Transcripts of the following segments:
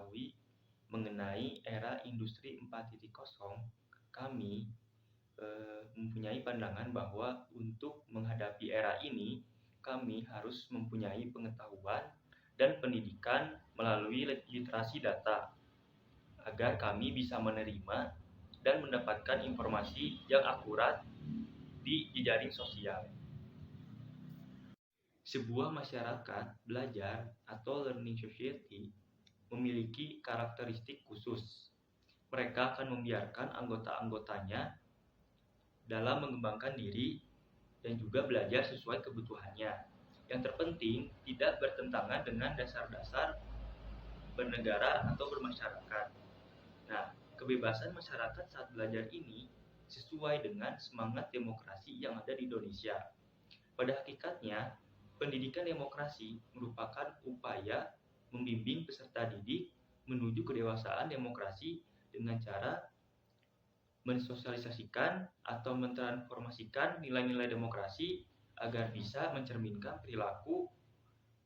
ketahui mengenai era industri 4.0, kami mempunyai pandangan bahwa untuk menghadapi era ini, kami harus mempunyai pengetahuan dan pendidikan melalui literasi data agar kami bisa menerima dan mendapatkan informasi yang akurat di jejaring sosial. Sebuah masyarakat belajar atau learning society memiliki karakteristik khusus. Mereka akan membiarkan anggota-anggotanya dalam mengembangkan diri dan juga belajar sesuai kebutuhannya. Yang terpenting, tidak bertentangan dengan dasar-dasar bernegara atau bermasyarakat. Nah, kebebasan masyarakat saat belajar ini sesuai dengan semangat demokrasi yang ada di Indonesia. Pada hakikatnya, pendidikan demokrasi merupakan upaya membimbing peserta didik menuju kedewasaan demokrasi dengan cara mensosialisasikan atau mentransformasikan nilai-nilai demokrasi agar bisa mencerminkan perilaku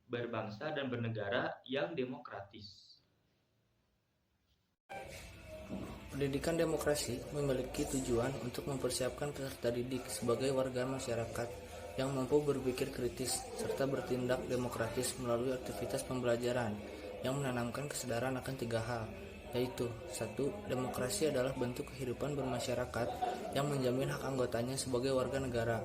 berbangsa dan bernegara yang demokratis. Pendidikan demokrasi memiliki tujuan untuk mempersiapkan peserta didik sebagai warga masyarakat yang mampu berpikir kritis serta bertindak demokratis melalui aktivitas pembelajaran yang menanamkan kesadaran akan 3 hal, yaitu 1. Demokrasi adalah bentuk kehidupan bermasyarakat yang menjamin hak anggotanya sebagai warga negara.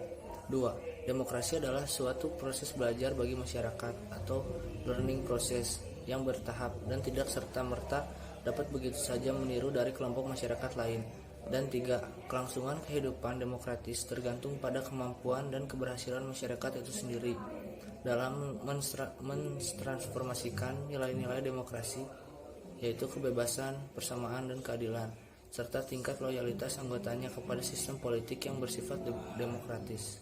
2. Demokrasi adalah suatu proses belajar bagi masyarakat atau learning process yang bertahap dan tidak serta-merta dapat begitu saja meniru dari kelompok masyarakat lain. Dan 3. Kelangsungan kehidupan demokratis tergantung pada kemampuan dan keberhasilan masyarakat itu sendiri dalam mentransformasikan nilai-nilai demokrasi, yaitu kebebasan, persamaan, dan keadilan, serta tingkat loyalitas anggotanya kepada sistem politik yang bersifat demokratis.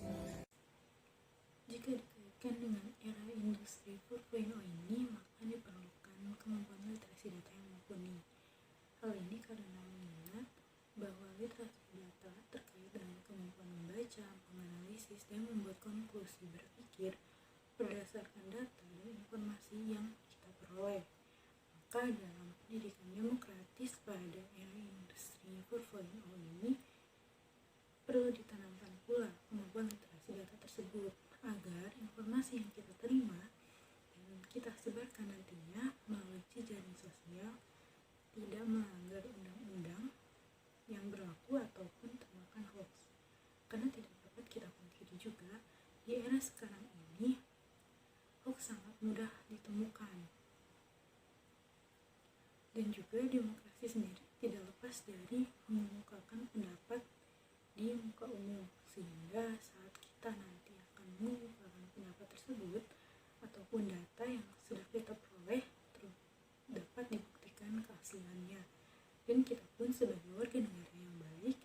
Jika dikaitkan dengan era industri 4.0 ini, maka diperlukan kemampuan literasi data yang mumpuni. Hal ini karena mengingat bahwa literasi data terkait dengan kemampuan membaca, menganalisis, dan membuat konklusi berpikir berdasarkan data dan informasi yang kita peroleh. Maka dalam pendidikan demokratis pada era industri 4.0 ini perlu ditanamkan pula kemampuan literasi data tersebut agar informasi yang kita terima dan kita sebarkan nantinya melalui jejaring sosial tidak melanggar undang-undang yang berlaku ataupun termakan hoax. Karena tidak dapat kita pungkiri juga, di era sekarang ini hoax sangat mudah ditemukan. Dan juga demokrasi sendiri tidak lepas dari mengemukakan pendapat di muka umum, sehingga saat kita nanti akan mengemukakan pendapat tersebut ataupun data yang sudah kita peroleh dapat dibuktikan keasliannya. Dan kita pun sebagai warga negara yang baik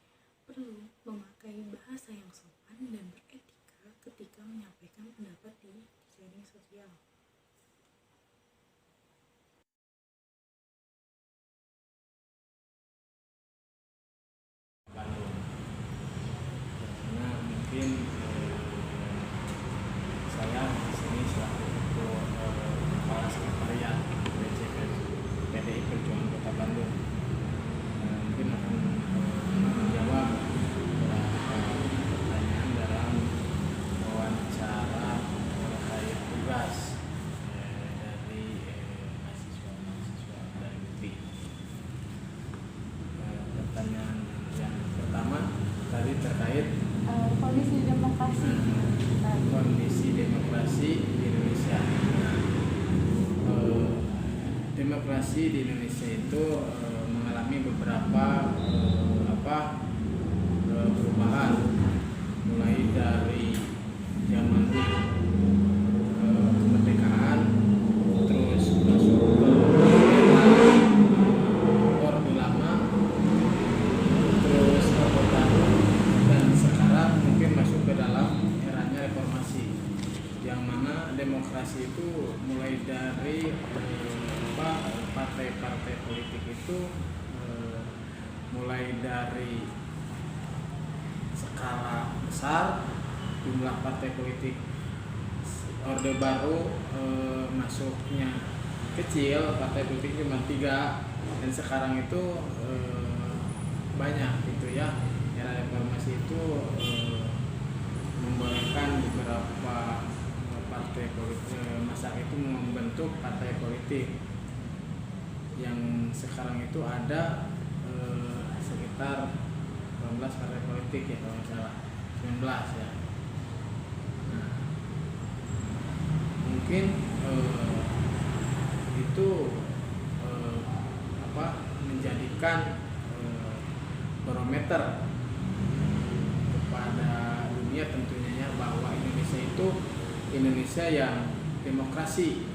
perlu memakai bahasa yang sopan dan beretika ketika menyampaikan pendapat di jejaring sosial. Karena mungkin saya di sini selaku kepala sekretariat PDI Perjuangan Kota Bandung mungkin akan menjawab beberapa pertanyaan dalam wawancara terkait tugas dari mahasiswa dari UPI. Pertanyaan yang pertama tadi terkait kondisi demokrasi di Indonesia. Demokrasi di Indonesia itu mengalami beberapa perubahan, mulai dari zaman kemerdekaan, terus masuk ke Orde Lama, terus Orde Baru, dan sekarang mungkin masuk ke dalam eranya reformasi, yang mana demokrasi itu mulai dari partai-partai politik itu mulai dari skala besar jumlah partai politik. Orde Baru masuknya kecil, partai politik cuma 3, dan sekarang itu banyak gitu ya. Era reformasi itu membolehkan beberapa partai politik, masa itu membentuk partai politik yang sekarang itu ada sekitar 18 partai politik ya kalau nggak salah, 19 ya. Nah, mungkin itu menjadikan barometer kepada dunia tentunya bahwa Indonesia itu Indonesia yang demokrasi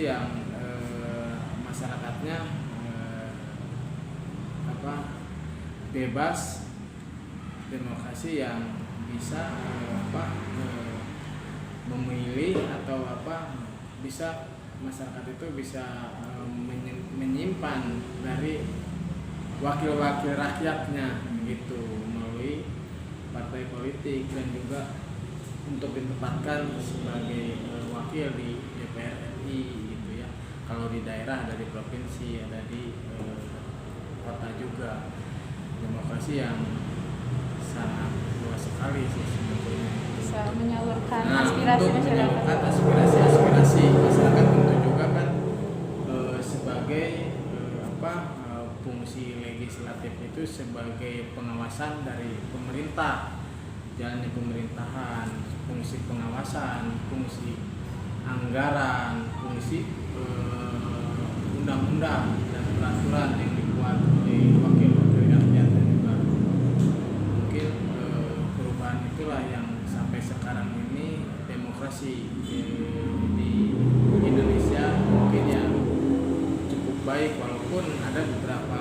yang masyarakatnya bebas, demokrasi yang bisa memilih atau bisa masyarakat itu bisa menyimpan dari wakil-wakil rakyatnya gitu melalui partai politik, dan juga untuk ditempatkan sebagai wakil di DPR RI gitu ya. Kalau di daerah ada di provinsi, ada di kota juga. Demokrasi yang sangat luas sekali sih sebetulnya. Bisa menyalurkan Nah, aspirasi untuk masyarakat. menyalurkan aspirasi masyarakat tentu juga kan sebagai fungsi legislatif itu sebagai pengawasan dari pemerintah, jalannya pemerintahan, fungsi pengawasan, fungsi anggaran, fungsi undang-undang dan peraturan yang dibuat oleh wakil-wakil rakyat, dan juga mungkin perubahan itulah yang sampai sekarang ini demokrasi di Indonesia mungkin yang cukup baik, walaupun ada beberapa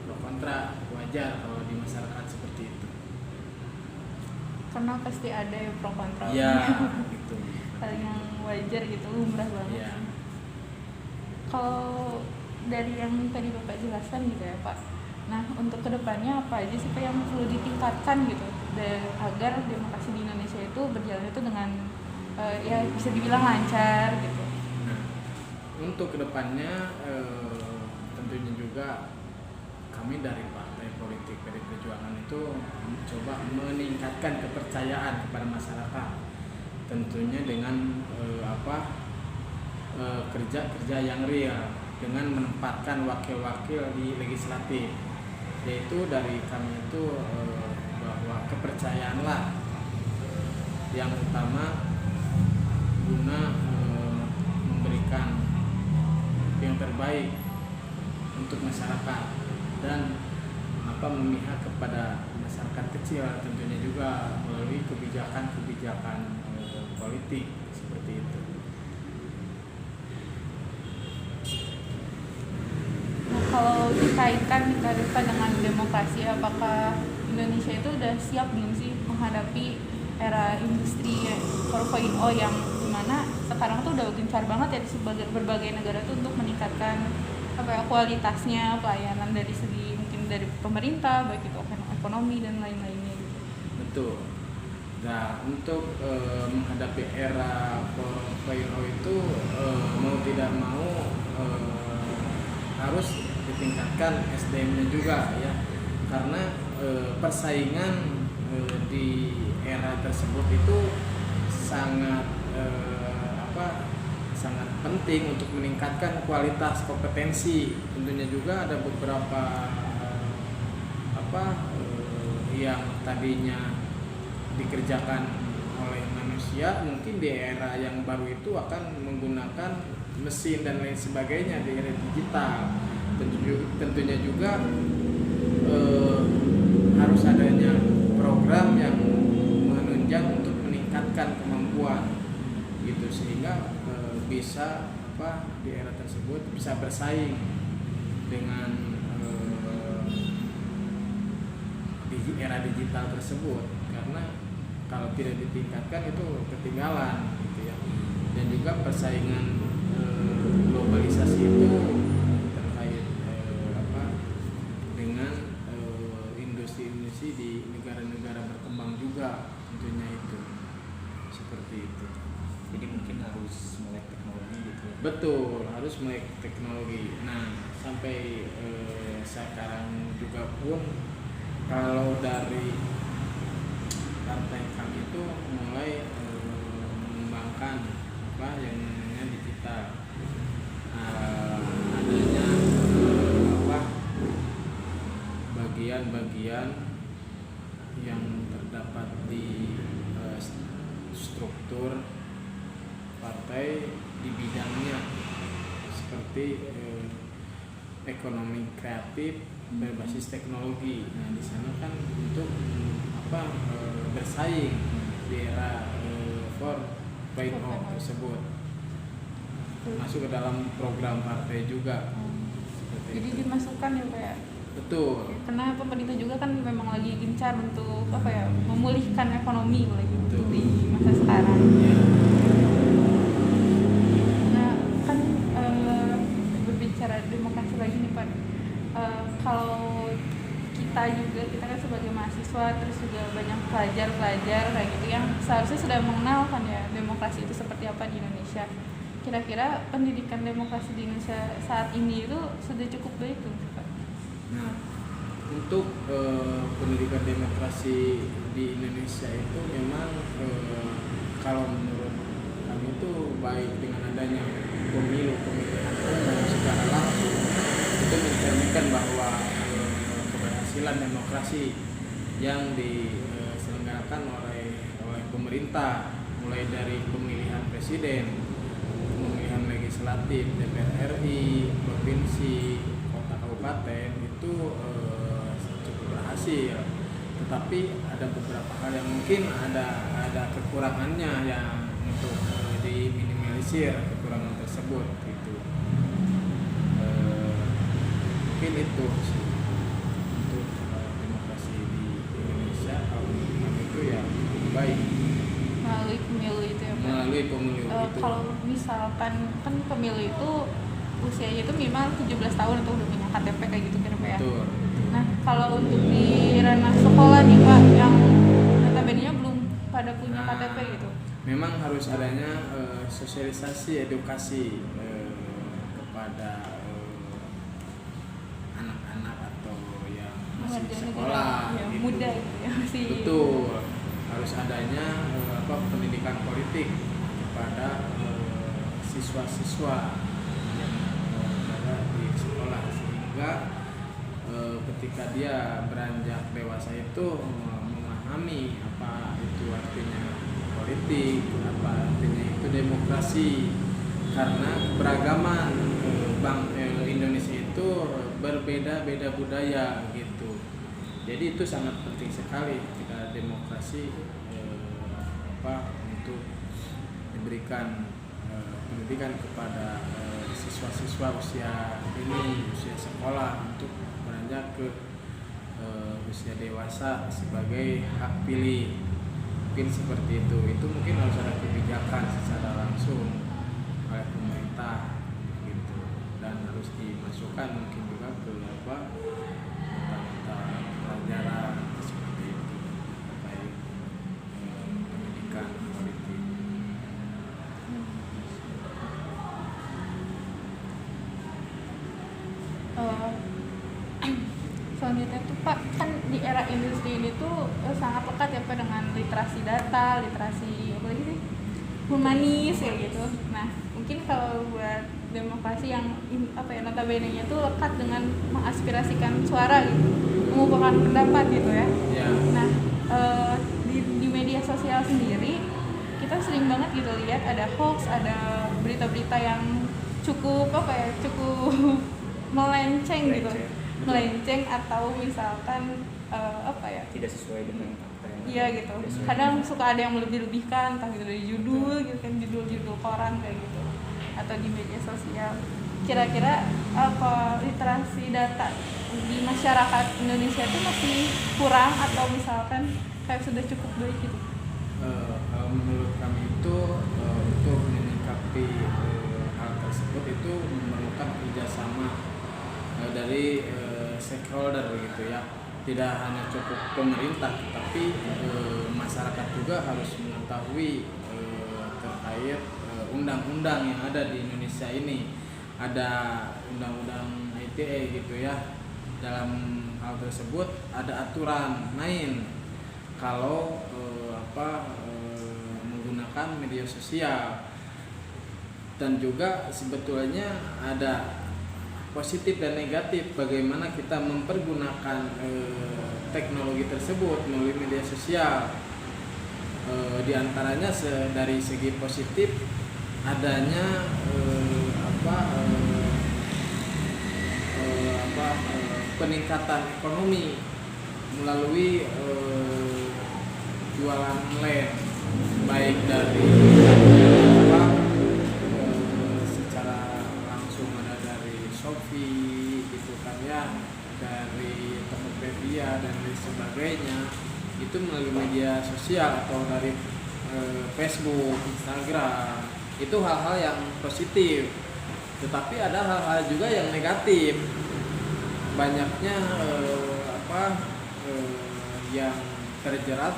pro kontra. Wajar kalau di masyarakat seperti itu. Karena pasti ada yang pro kontra. Ya, gitu. Hal yang wajar gitu, lumrah banget. Ya. Kalau dari yang tadi Bapak jelaskan gitu ya Pak. Nah, untuk kedepannya apa aja sih Pak yang perlu ditingkatkan gitu agar demokrasi di Indonesia itu berjalan itu dengan ya bisa dibilang lancar gitu. Nah, untuk kedepannya tentunya juga kami dari Partai Politik PDI Perjuangan itu mencoba meningkatkan kepercayaan kepada masyarakat, tentunya dengan kerja-kerja yang real, dengan menempatkan wakil-wakil di legislatif, yaitu dari kami itu bahwa kepercayaanlah yang utama guna memberikan yang terbaik untuk masyarakat, dan memihak kepada masyarakat kecil tentunya juga melalui kebijakan-kebijakan politik seperti itu. Nah, kalau dikaitkan dengan demokrasi, apakah Indonesia itu udah siap belum sih menghadapi era industri 4.0 yang dimana sekarang tuh udah gencar banget ya di berbagai negara tuh untuk meningkatkan kualitasnya pelayanan dari segi mungkin dari pemerintah, baik itu ekonomi dan lain-lainnya gitu. Betul. Nah, untuk menghadapi era 4.0 itu mau tidak mau harus ditingkatkan SDM-nya juga ya, karena persaingan di era tersebut itu sangat sangat penting untuk meningkatkan kualitas kompetensi. Tentunya juga ada beberapa yang tadinya dikerjakan oleh manusia, mungkin di era yang baru itu akan menggunakan mesin dan lain sebagainya di era digital. Tentunya juga harus adanya program yang menunjang untuk meningkatkan kemampuan gitu, sehingga bisa di era tersebut bisa bersaing dengan di era digital tersebut, karena kalau tidak ditingkatkan itu ketinggalan gitu ya. Dan juga persaingan globalisasi itu terkait dengan industri-industri di negara-negara berkembang juga tentunya itu seperti itu. Jadi mungkin Betul, harus melek teknologi. Nah, sampai sekarang juga pun kalau dari partai kami itu mulai mengembangkan apa yang namanya digital. Adanya apa bagian-bagian yang terdapat di struktur partai di bidangnya seperti ekonomi kreatif berbasis teknologi. Nah, di sana kan untuk bersaing di era 4.0 tersebut masuk ke dalam program partai juga. Jadi itu. dimasukkan ya Pak ya. Betul. Karena pemerintah juga kan memang lagi gencar untuk memulihkan ekonomi lagi di masa sekarang. Ya. Nah kan berbicara demokrasi lagi nih Pak. Kalau kita kan sebagai mahasiswa, terus juga banyak pelajar kayak gitu yang seharusnya sudah mengenal kan ya demokrasi itu seperti apa di Indonesia. Kira-kira pendidikan demokrasi di Indonesia saat ini itu sudah cukup baik tuh Pak? Nah, untuk pendidikan demokrasi di Indonesia itu memang kalau menurut kami itu baik dengan adanya pemilihan umum secara langsung itu mencerminkan bahwa keberhasilan demokrasi yang diselenggarakan oleh pemerintah, mulai dari pemilihan presiden, pemilihan legislatif, DPR RI, provinsi, kota kabupaten itu cukup berhasil. Tetapi ada beberapa hal yang mungkin ada kekurangannya yang untuk diminimalisir kekurangan tersebut gitu. Mungkin itu sih untuk demokrasi di Indonesia. Kalau menurut kami itu ya baik Melalui pemilu itu ya Pak? melalui pemilu itu. Kalau misalkan kan pemilu itu usianya itu minimal 17 tahun itu udah punya KTP kayak gitu kan Pak ya? Betul. Nah kalau untuk di ranah sekolah nih Pak yang notabene-nya belum pada punya KTP gitu, memang harus adanya sosialisasi edukasi kepada anak-anak atau yang masih warga sekolah negara ya, gitu. muda gitu ya masih. Betul, harus adanya pendidikan politik kepada siswa-siswa yang berada di sekolah, sehingga ketika dia beranjak dewasa itu memahami apa itu artinya politik, apa artinya itu demokrasi, karena keragaman Indonesia itu berbeda-beda budaya gitu. Jadi itu sangat penting sekali ketika demokrasi untuk diberikan pendidikan kepada siswa-siswa usia sekolah untuk beranjak ke usia dewasa sebagai hak pilih. Mungkin seperti itu mungkin harus ada kebijakan secara langsung oleh pemerintah gitu, dan harus dimasukkan mungkin juga ke mata pelajaran seperti itu terkait pendidikan politik. Selanjutnya tuh Pak, kan di era industri ini tuh sangat lekat ya Pak dengan literasi data, literasi apa lagi sih, humanis kayak gitu. Nah mungkin kalau buat demokrasi yang notabene-nya tuh lekat dengan mengaspirasikan suara gitu, mengubahkan pendapat gitu ya. Nah di media sosial sendiri kita sering banget gitu lihat ada hoax, ada berita-berita yang cukup melenceng atau misalkan tidak sesuai dengan apa yang iya gitu. Kadang suka ada yang lebih-lebihkan, entah gitu dari judul gitu kan, judul koran kayak gitu atau di media sosial. Kira-kira apa literasi data di masyarakat Indonesia itu masih kurang atau misalkan kayak sudah cukup baik gitu? Kalau menurut kami itu untuk menyikapi hal tersebut itu memerlukan kerjasama dari stakeholder gitu ya. Tidak hanya cukup pemerintah, tapi masyarakat juga harus mengetahui terkait undang-undang yang ada di Indonesia ini. Ada undang-undang ITE gitu ya. Dalam hal tersebut ada aturan main kalau menggunakan media sosial. Dan juga sebetulnya ada positif dan negatif bagaimana kita mempergunakan teknologi tersebut melalui media sosial. Di antaranya dari segi positif adanya peningkatan ekonomi melalui jualan online, baik dari secara langsung ada dari Shopee gitu kan ya, dari Tokopedia dan lain sebagainya, itu melalui media sosial atau dari Facebook, Instagram. Itu hal-hal yang positif. Tetapi ada hal-hal juga yang negatif. Banyaknya yang terjerat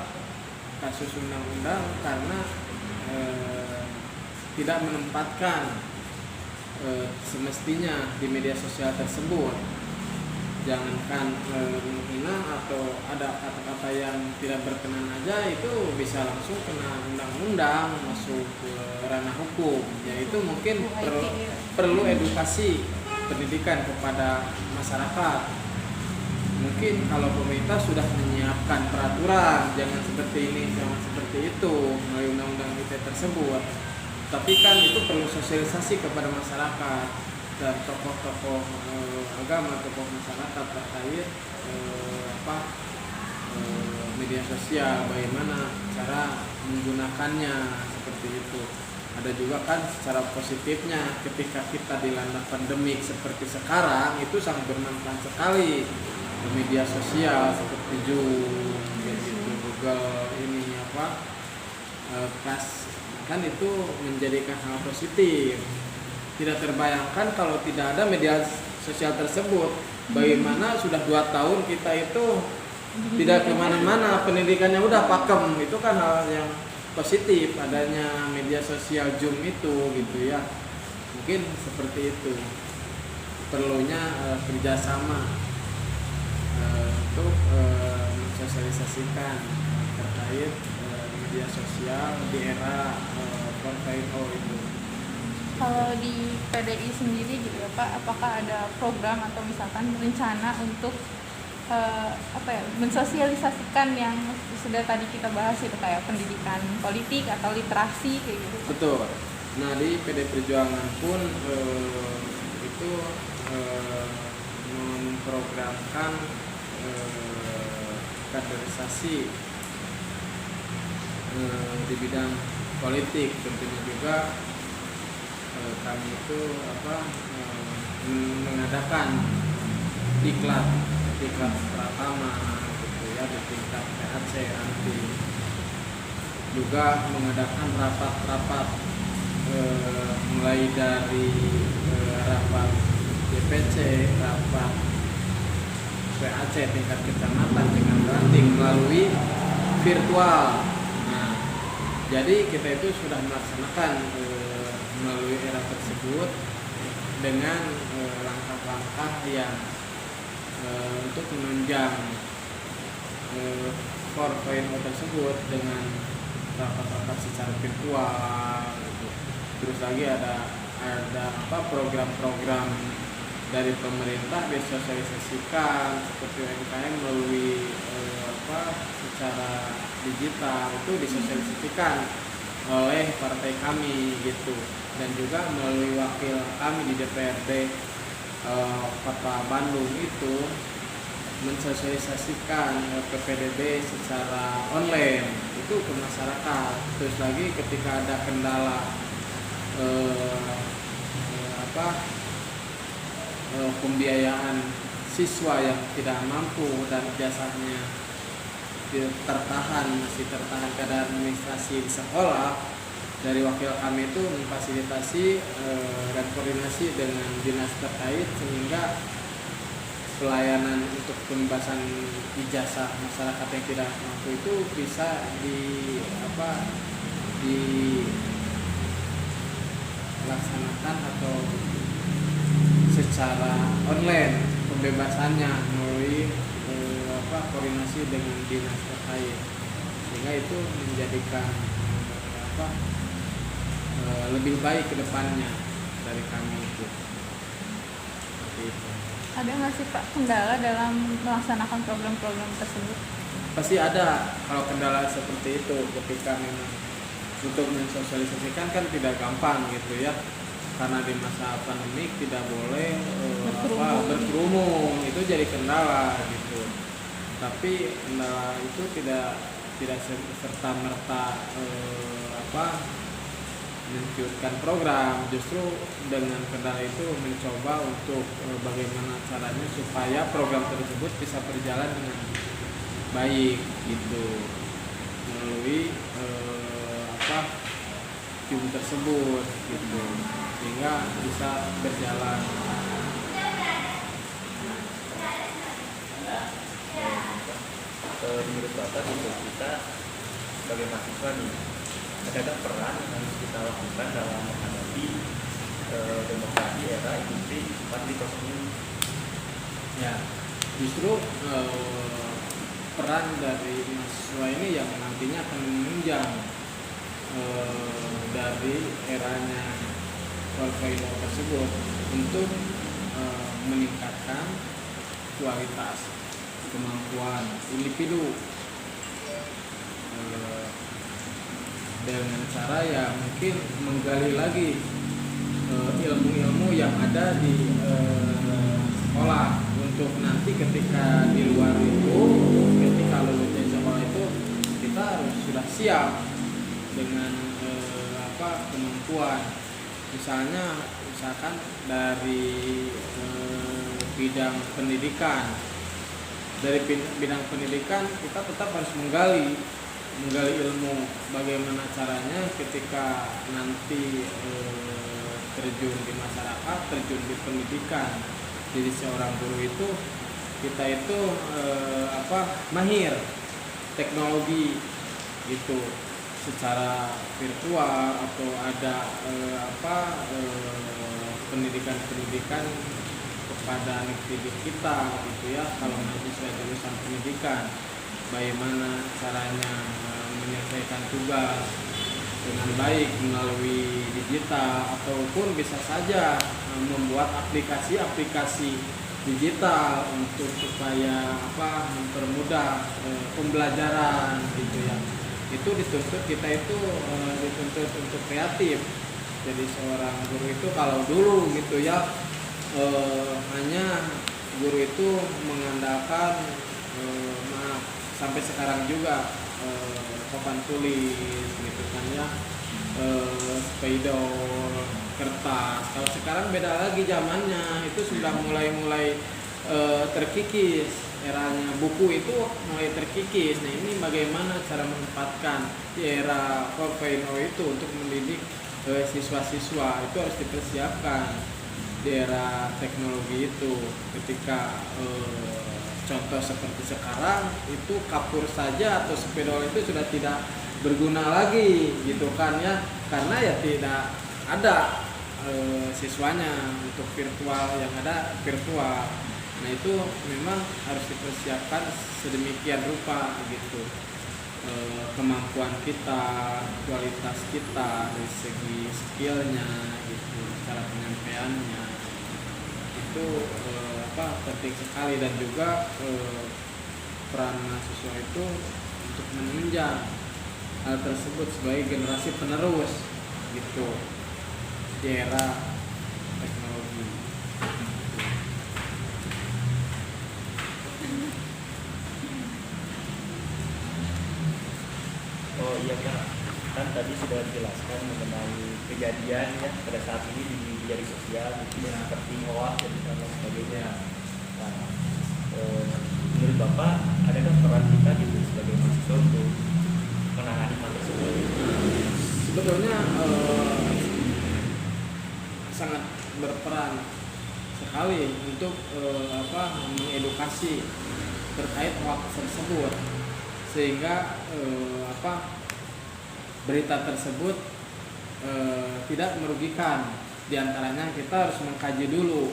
kasus undang-undang karena tidak menempatkan semestinya di media sosial tersebut. Jangankan menghina atau ada kata-kata yang tidak berkenan aja, itu bisa langsung kena undang-undang, masuk ke ranah hukum. Yaitu mungkin perlu edukasi pendidikan kepada masyarakat. Mungkin kalau pemerintah sudah menyiapkan peraturan, jangan seperti ini, jangan seperti itu melalui undang-undang ITE tersebut. Tapi kan itu perlu sosialisasi kepada masyarakat dan tokoh-tokoh agama, tokoh masyarakat terkait media sosial, bagaimana cara menggunakannya, seperti itu. Ada juga kan secara positifnya, ketika kita dilanda pandemik seperti sekarang, itu sangat bermanfaat sekali media sosial seperti Zoom, gitu, Google ini kan itu menjadikan hal positif. Tidak terbayangkan kalau tidak ada media sosial tersebut, bagaimana sudah 2 tahun kita itu tidak kemana-mana, pendidikannya udah pakem. Itu kan hal yang positif adanya media sosial Zoom itu gitu ya. Mungkin seperti itu, perlunya kerjasama untuk mensosialisasikan terkait media sosial di era 4.0 itu. Kalau di PDI sendiri gitu ya Pak, apakah ada program atau misalkan rencana untuk mensosialisasikan yang sudah tadi kita bahas itu, kayak pendidikan politik atau literasi kayak gitu? Betul. Nah, di PD Perjuangan pun itu memprogramkan kaderisasi di bidang politik. Tentunya juga kami itu mengadakan diklat pertama gitu ya di tingkat PAC, nanti juga mengadakan rapat-rapat mulai dari rapat DPC, rapat PAC tingkat kecamatan, tingkat ranting melalui virtual. Nah, jadi kita itu sudah melaksanakan melalui era tersebut dengan langkah-langkah yang untuk menunjang 4.0 tersebut dengan rapat-rapat secara virtual gitu. Terus lagi ada program-program dari pemerintah disosialisasikan seperti UMKM melalui secara digital, itu disosialisasikan oleh partai kami gitu, dan juga melalui wakil kami di DPRD Kota Bandung itu mensosialisasikan PPDB secara online itu ke masyarakat. Terus lagi ketika ada kendala pembiayaan siswa yang tidak mampu dan jasanya masih tertahan pada administrasi di sekolah, dari wakil kami itu memfasilitasi dan koordinasi dengan dinas terkait sehingga pelayanan untuk pembebasan ijazah masyarakat yang tidak mampu itu dilaksanakan atau secara online pembebasannya melalui koordinasi dengan dinas terkait, sehingga itu menjadikan lebih baik ke depannya dari kami itu. Seperti itu. Ada nggak sih Pak kendala dalam melaksanakan program-program tersebut? Pasti ada kalau kendala seperti itu, ketika memang untuk mensosialisasikan kan tidak gampang gitu ya, karena di masa pandemik tidak boleh berkerumun, itu jadi kendala gitu. Tapi kendala itu tidak serta merta melanjutkan program, justru dengan kendala itu mencoba untuk bagaimana caranya supaya program tersebut bisa berjalan dengan baik gitu melalui tim tersebut gitu, sehingga bisa berjalan. Menurut Bapak untuk kita sebagai mahasiswa nih, adakah peran yang harus kita lakukan dalam menghadapi demokrasi era industri 4.0 ini? Ya, justru peran dari mahasiswa ini yang nantinya akan menunjang dari eranya 4.0 tersebut untuk meningkatkan kualitas kemampuan individu dengan cara ya mungkin menggali lagi ilmu-ilmu yang ada di sekolah, untuk nanti ketika di luar itu, ketika lulus dari sekolah itu kita harus sudah siap dengan kemampuan. Misalkan dari bidang pendidikan, kita tetap harus menggali ilmu, bagaimana caranya ketika nanti terjun di masyarakat, terjun di pendidikan. Jadi seorang guru itu kita itu mahir teknologi gitu, secara virtual atau ada pendidikan kepada anak didik kita gitu ya. Kalau mahasiswa jurusan pendidikan, bagaimana caranya menyelesaikan tugas dengan baik melalui digital, ataupun bisa saja membuat aplikasi digital untuk supaya mempermudah pembelajaran gitu ya. Itu kita itu dituntut untuk kreatif. Jadi seorang guru itu kalau dulu gitu ya, hanya guru itu mengandalkan sampai sekarang juga papan tulis gitu kan ya, spidol, kertas. Kalau sekarang beda lagi zamannya, itu sudah mulai terkikis, eranya buku itu mulai terkikis. Nah ini bagaimana cara menempatkan di era 4.0 itu untuk mendidik siswa-siswa, itu harus dipersiapkan di era teknologi itu. Ketika contoh seperti sekarang itu kapur saja atau spidol itu sudah tidak berguna lagi gitu kan ya, karena ya tidak ada siswanya, untuk virtual yang ada virtual. Nah itu memang harus dipersiapkan sedemikian rupa gitu, kemampuan kita, kualitas kita dari segi skillnya gitu, cara penyampaiannya itu penting sekali. Dan juga peran mahasiswa itu untuk menunjang hal tersebut sebagai generasi penerus gitu di era teknologi. Oh iya Kak, kan tadi sudah dijelaskan mengenai kejadian ya pada saat ini di media sosial gitu ya, seperti hoax dan sebagainya. Nah, menurut Bapak adakah peran kita gitu sebagai mahasiswa untuk menangani hal tersebut? Sebetulnya sangat berperan sekali untuk mengedukasi terkait hoax tersebut, sehingga berita tersebut tidak merugikan. Di antaranya kita harus mengkaji dulu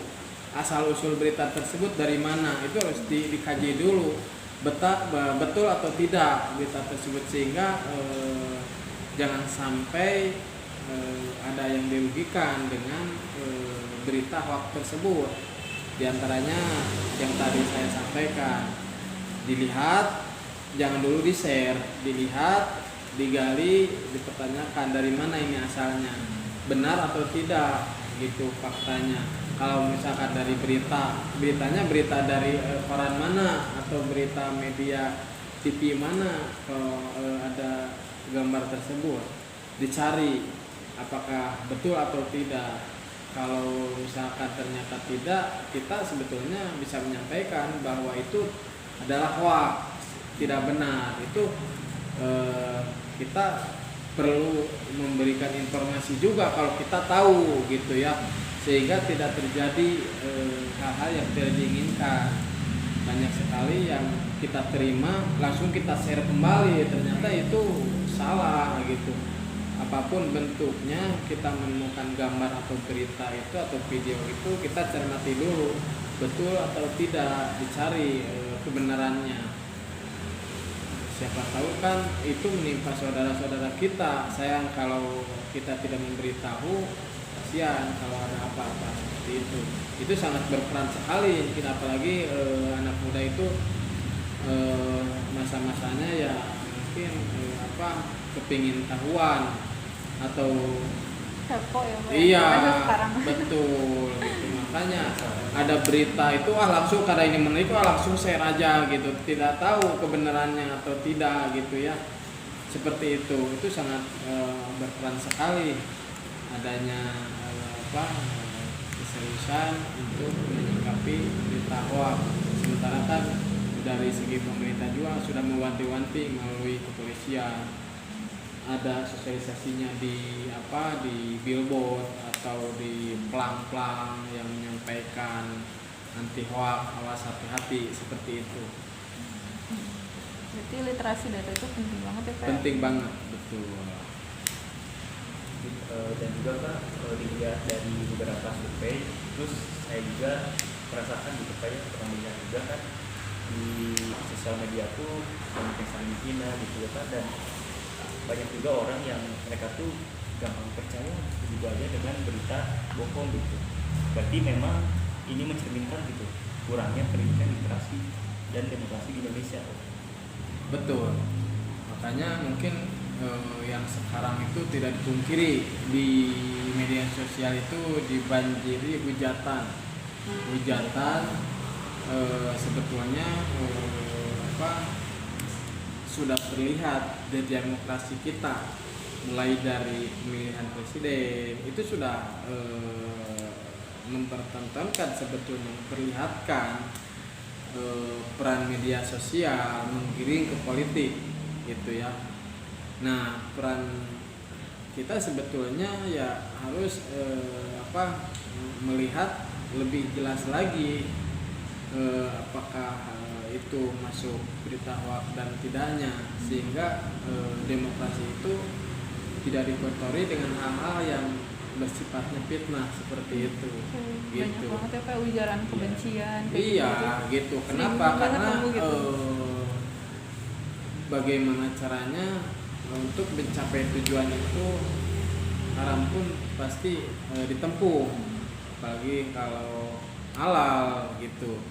asal usul berita tersebut dari mana, itu harus dikaji dulu betul atau tidak berita tersebut, sehingga jangan sampai ada yang dirugikan dengan berita hoax tersebut. Di antaranya yang tadi saya sampaikan, dilihat, jangan dulu di-share, dilihat, digali, dipertanyakan dari mana ini asalnya, benar atau tidak gitu faktanya. Kalau misalkan dari beritanya berita dari koran mana atau berita media TV mana, kalau ada gambar tersebut dicari apakah betul atau tidak. Kalau misalkan ternyata tidak, kita sebetulnya bisa menyampaikan bahwa itu adalah hoax, tidak benar. Itu kita perlu memberikan informasi juga kalau kita tahu gitu ya, sehingga tidak terjadi hal-hal yang tidak diinginkan. Banyak sekali yang kita terima langsung kita share kembali, ternyata itu salah gitu. Apapun bentuknya, kita menemukan gambar atau berita itu atau video itu, kita cermati dulu betul atau tidak, dicari kebenarannya. Siapa tahu kan itu menimpa saudara-saudara kita. Sayang kalau kita tidak memberitahu, kasihan kalau ada apa-apa seperti itu. Itu sangat berperan sekali. Apalagi anak muda itu masa-masanya ya mungkin kepingin tahuan atau kepo ya. Iya, betul gitu. Makanya ada berita itu langsung karena ini menarik langsung share aja gitu, tidak tahu kebenarannya atau tidak gitu ya. Seperti itu sangat berperan sekali adanya keseriusan untuk menyikapi berita hoax. Sementara kan dari segi pemerintah juga sudah mewanti-wanti melalui kepolisian, ada sosialisasinya di billboard atau di pelang-pelang yang menyampaikan anti hoax, awas hati-hati, seperti itu. Berarti literasi data itu penting banget ya Pak? Penting banget, betul. Dan juga Pak, kalau dilihat dari beberapa survei, terus saya juga merasakan gitu Pak ya, pernah lihat juga kan di sosial media tuh banyak yang saling menghina gitu ya Pak, dan banyak juga orang yang mereka tuh gampang percaya begitu aja dengan berita bohong gitu. Berarti memang ini mencerminkan gitu kurangnya pendidikan literasi dan demokrasi di Indonesia. Betul. Makanya mungkin yang sekarang itu tidak dipungkiri, di media sosial itu dibanjiri hujatan sebetulnya sudah terlihat di demokrasi kita, mulai dari pemilihan presiden itu sudah mempertontonkan, sebetulnya memperlihatkan peran media sosial menggiring ke politik gitu ya. Nah, peran kita sebetulnya ya harus melihat lebih jelas lagi apakah itu masuk berita hoax dan tidaknya, sehingga demokrasi itu tidak dikotori dengan hal-hal yang bersifatnya fitnah seperti itu. Banyak gitu. banget ya Pak ujaran kebencian. Iya, gitu. Kenapa? Karena gitu. Bagaimana caranya untuk mencapai tujuan itu, haram pun pasti ditempuh, apalagi kalau halal gitu.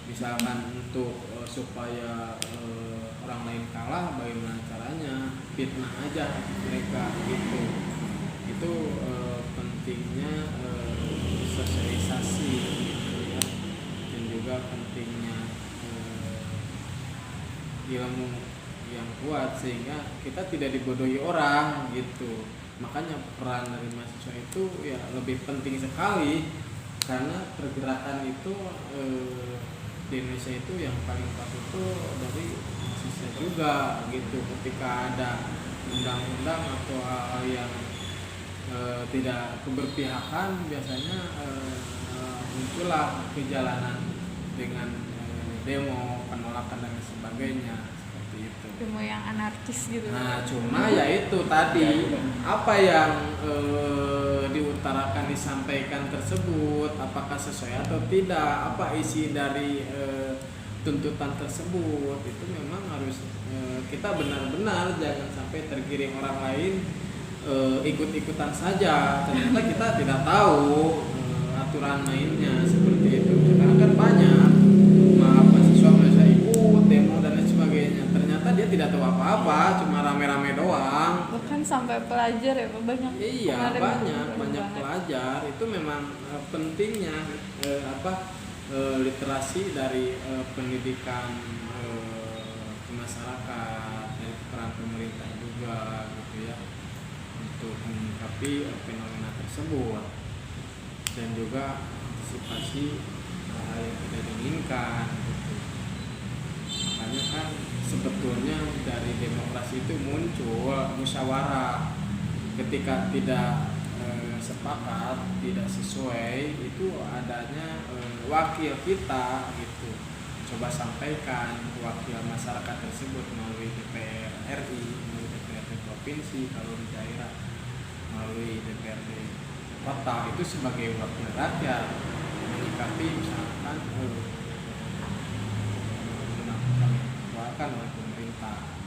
Misalkan untuk supaya orang lain kalah, bagaimana caranya, fitnah aja mereka gitu. Itu pentingnya sosialisasi gitu ya, dan juga pentingnya ilmu yang kuat sehingga kita tidak dibodohi orang gitu. Makanya peran dari mahasiswa itu ya lebih penting sekali, karena pergerakan itu di Indonesia itu yang paling pas itu dari mahasiswa juga gitu. Ketika ada undang-undang atau hal yang tidak keberpihakan, biasanya muncullah ke jalanan dengan demo, penolakan dan sebagainya seperti seperti itu. demo yang anarkis gitu. Nah, cuma ya itu tadi apa yang diutarakan disampaikan tersebut apakah sesuai atau tidak, apa isi dari tuntutan tersebut, itu memang harus kita benar-benar jangan sampai tergiring orang lain ikut-ikutan saja. Ternyata kita tidak tahu aturan mainnya seperti itu. Karena kan banyak mahasiswa ikut demo dan lain sebagainya. Ternyata dia tidak tahu apa-apa, cuma rame-rame doang. Bahkan sampai pelajar ya Pak, banyak. Iya, Kemarin banyak banget. pelajar. Itu memang pentingnya literasi dari pendidikan masyarakat, dari peran pemerintah juga gitu ya, untuk menyikapi fenomena tersebut dan juga antisipasi hal yang tidak diinginkan gitu. Makanya kan sebetulnya dari demokrasi itu muncul musyawarah. Ketika tidak sepakat, tidak sesuai, itu adanya wakil kita gitu. Coba sampaikan wakil masyarakat tersebut melalui DPR RI, melalui DPRD provinsi kalau di daerah, melalui DPRD kota, itu sebagai wakil rakyat menyikapi misalkan melakukan oleh pemerintah.